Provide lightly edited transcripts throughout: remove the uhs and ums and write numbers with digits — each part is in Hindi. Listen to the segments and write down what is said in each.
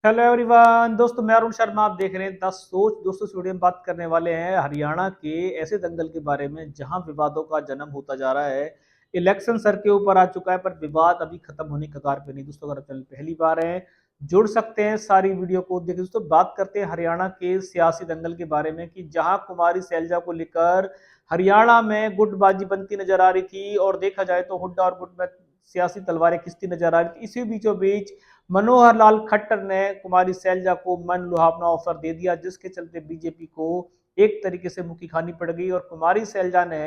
हेलो एवरीवन दोस्तों, मैं अरुण शर्मा। आप देख रहे हैं द सोच। दोस्तों, इस वीडियो में बात करने वाले हैं हरियाणा के ऐसे दंगल के बारे में जहां विवादों का जन्म होता जा रहा है। इलेक्शन सर के ऊपर आ चुका है पर विवाद अभी खत्म होने की कगार पे नहीं। दोस्तों, अगर आप चैनल पहली बार हैं, जुड़ सकते हैं, सारी वीडियो को देखिए। दोस्तों, बात करते हैं हरियाणा के सियासी दंगल के बारे में कि जहां कुमारी सैलजा को लेकर हरियाणा में गुटबाजी बनती नजर आ रही थी और देखा जाए तो हुड्डा और गुट में सियासी तलवारें खिंचती नजर आ रही थी। इसी बीचों बीच मनोहर लाल खट्टर ने कुमारी सैलजा को मन लुभावना ऑफर दे दिया, जिसके चलते बीजेपी को एक तरीके से मुक्की खानी पड़ गई। और कुमारी सैलजा ने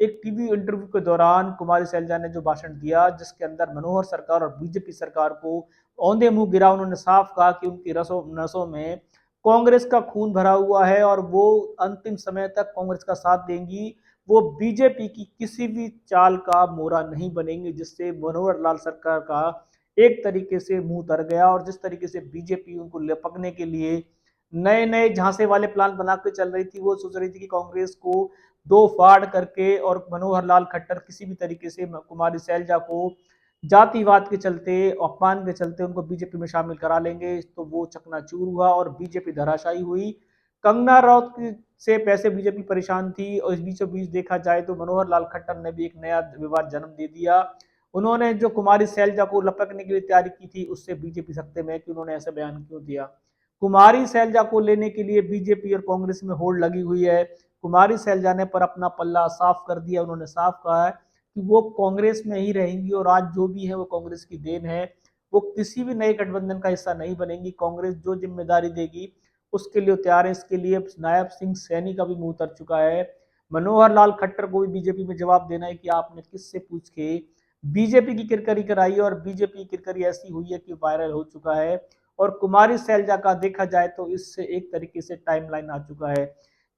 एक टीवी इंटरव्यू के दौरान कुमारी सैलजा ने जो भाषण दिया, जिसके अंदर मनोहर सरकार और बीजेपी सरकार को औंधे मुंह गिरा। उन्होंने साफ कहा कि उनकी रसों नसों में कांग्रेस का खून भरा हुआ है और वो अंतिम समय तक कांग्रेस का साथ देंगी। वो बीजेपी की किसी भी चाल का मोरा नहीं बनेंगे, जिससे मनोहर लाल सरकार का एक तरीके से मुंह तर गया। और जिस तरीके से बीजेपी उनको लपकने के लिए नए नए झांसे वाले प्लान बना के चल रही थी, वो सोच रही थी कि कांग्रेस को दो फाड़ करके और मनोहर लाल खट्टर किसी भी तरीके से कुमारी सैलजा को जातिवाद के चलते, अपमान के चलते उनको बीजेपी में शामिल करा लेंगे। तो वो चकनाचूर हुआ और बीजेपी धराशायी हुई। कंगना राउत से पैसे बीजेपी परेशान थी और इस बीचों बीच देखा जाए तो मनोहर लाल खट्टर ने भी एक नया विवाद जन्म दे दिया। उन्होंने जो कुमारी सैलजा को लपकने के लिए तैयारी की थी, उससे बीजेपी सकते में कि उन्होंने ऐसा बयान क्यों दिया। कुमारी सैलजा को लेने के लिए बीजेपी और कांग्रेस में होड़ लगी हुई है। कुमारी सैलजा ने पर अपना पल्ला साफ कर दिया। उन्होंने साफ कहा है कि वो कांग्रेस में ही रहेंगी और आज जो भी है वो कांग्रेस की देन है। वो किसी भी नए गठबंधन का हिस्सा नहीं बनेंगी। कांग्रेस जो जिम्मेदारी देगी उसके लिए तैयार है। इसके लिए नायब सिंह सैनी का भी मुंह उतर चुका है। मनोहर लाल खट्टर को भी बीजेपी में जवाब देना है कि आपने किससे पूछ के बीजेपी की किरकरी कराई, और बीजेपी की किरकरी ऐसी हुई है कि वायरल हो चुका है। और कुमारी सैलजा का देखा जाए तो इससे एक तरीके से टाइमलाइन आ चुका है।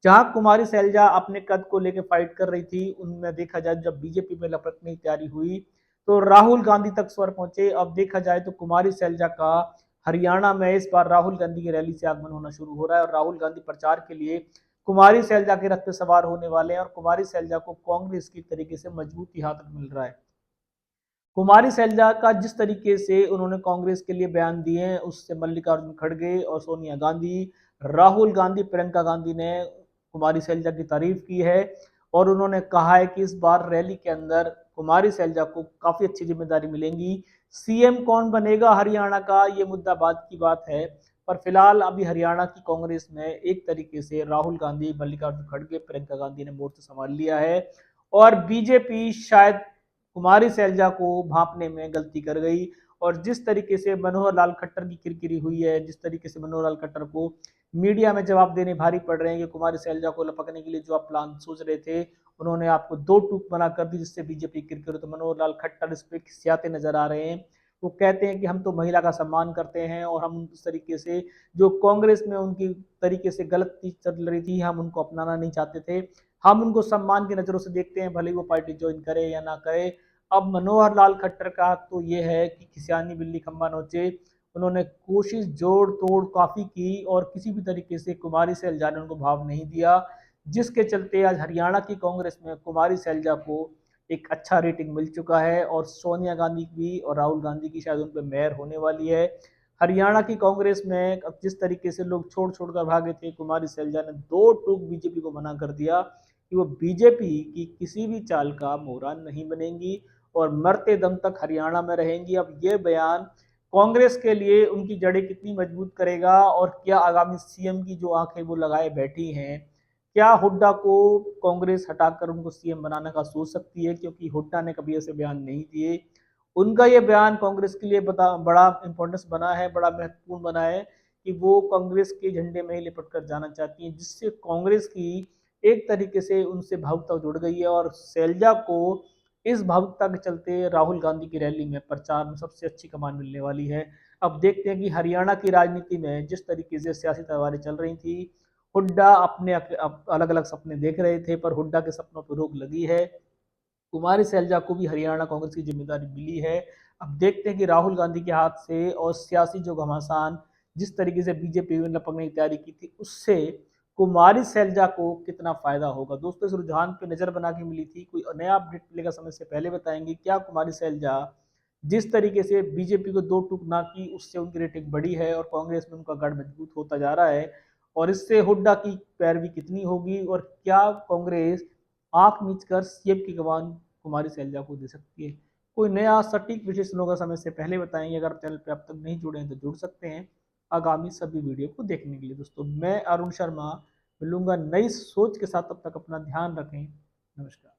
जहां कुमारी सैलजा अपने कद को लेकर फाइट कर रही थी, उनमें देखा जाए जब बीजेपी में लपकने की तैयारी हुई तो राहुल गांधी तक स्वर पहुंचे। अब देखा जाए तो कुमारी सैलजा का हरियाणा में इस बार राहुल गांधी की रैली से आगमन होना शुरू हो रहा है और राहुल गांधी प्रचार के लिए कुमारी सैलजा के रथ पे सवार होने वाले हैं। और कुमारी सैलजा को कांग्रेस की तरीके से मजबूती हाथ मिल रहा है। कुमारी सैलजा का जिस तरीके से उन्होंने कांग्रेस के लिए बयान दिए हैं, उससे मल्लिकार्जुन खड़गे और सोनिया गांधी, राहुल गांधी, प्रियंका गांधी ने कुमारी सैलजा की तारीफ की है। और उन्होंने कहा है कि इस बार रैली के अंदर कुमारी सैलजा को काफी अच्छी जिम्मेदारी मिलेंगी। सीएम कौन बनेगा हरियाणा का, ये मुद्दा बाद की बात है। पर फिलहाल अभी हरियाणा की कांग्रेस में एक तरीके से राहुल गांधी, मल्लिकार्जुन खड़गे, प्रियंका गांधी ने मोर्चा संभाल लिया है। और बीजेपी शायद कुमारी सैलजा को भांपने में गलती कर गई। और जिस तरीके से मनोहर लाल खट्टर की किरकिरी हुई है, जिस तरीके से मनोहर लाल खट्टर को मीडिया में जवाब देने भारी पड़ रहे हैं कि कुमारी सैलजा को लपकने के लिए जो आप प्लान सोच रहे थे, उन्होंने आपको दो टूक बना कर दी, जिससे बीजेपी किरकिरी। तो मनोहर लाल खट्टर इस पे खिसियाते नजर आ रहे हैं। वो कहते हैं कि हम तो महिला का सम्मान करते हैं और हम उस तरीके से जो कांग्रेस में उनकी तरीके से गलत चीज चल रही थी, हम उनको अपनाना नहीं चाहते थे। हम उनको सम्मान की नजरों से देखते हैं, भले ही वो पार्टी ज्वाइन करे या ना करे। अब मनोहर लाल खट्टर का तो ये है कि खिसियानी बिल्ली खंबा नोचे। उन्होंने कोशिश जोड़ तोड़ काफी की और किसी भी तरीके से कुमारी सैलजा ने उनको भाव नहीं दिया, जिसके चलते आज हरियाणा की कांग्रेस में कुमारी सैलजा को एक अच्छा रेटिंग मिल चुका है। और सोनिया गांधी की और राहुल गांधी की शायद उन पर मेहर होने वाली है। हरियाणा की कांग्रेस में अब जिस तरीके से लोग छोड़ छोड़कर भागे थे, कुमारी सैलजा ने दो टूक बीजेपी को मना कर दिया कि वो बीजेपी की किसी भी चाल का मोहरा नहीं बनेंगी और मरते दम तक हरियाणा में रहेंगी। अब ये बयान कांग्रेस के लिए उनकी जड़ें कितनी मजबूत करेगा और क्या आगामी सीएम की जो आंखें वो लगाए बैठी हैं, क्या हुड्डा को कांग्रेस हटाकर उनको सीएम बनाने का सोच सकती है, क्योंकि हुड्डा ने कभी ऐसे बयान नहीं दिए। उनका ये बयान कांग्रेस के लिए बड़ा इंपॉर्टेंस बना है, बड़ा महत्वपूर्ण बना है कि वो कांग्रेस के झंडे में ही लिपट कर जाना चाहती हैं, जिससे कांग्रेस की एक तरीके से उनसे भावुकता जुड़ गई है। और सैलजा को इस भावुकता के चलते राहुल गांधी की रैली में प्रचार में सबसे अच्छी कमान मिलने वाली है। अब देखते हैं कि हरियाणा की राजनीति में जिस तरीके से सियासी तलवारें चल रही थी, हुड्डा अपने अलग अलग सपने देख रहे थे, पर हुड्डा के सपनों पर रोक लगी है। कुमारी सैलजा को भी हरियाणा कांग्रेस की जिम्मेदारी मिली है। अब देखते हैं कि राहुल गांधी के हाथ से और सियासी जो घमासान जिस तरीके से बीजेपी ने पकड़ने की तैयारी की थी, उससे कुमारी सैलजा को कितना फायदा होगा। दोस्तों, इस रुझान पे नजर बना के मिली थी। कोई नया अपडेट मिलेगा समय से पहले बताएंगे। क्या कुमारी सैलजा जिस तरीके से बीजेपी को 2 टूक ना की, उससे उनकी रेटिंग बढ़ी है और कांग्रेस में उनका गढ़ मजबूत होता जा रहा है। और इससे हुड्डा की पैरवी कितनी होगी और क्या कांग्रेस आंख मीच कर सीएम की कमान कुमारी शैलजा को दे सकती है? कोई नया सटीक विश्लेषण होगा समय से पहले बताएंगे। अगर चैनल पे अब तक नहीं जुड़े हैं तो जुड़ सकते हैं आगामी सभी वीडियो को देखने के लिए। दोस्तों मैं अरुण शर्मा मिलूंगा नई सोच के साथ, तब तक अपना ध्यान रखें। नमस्कार।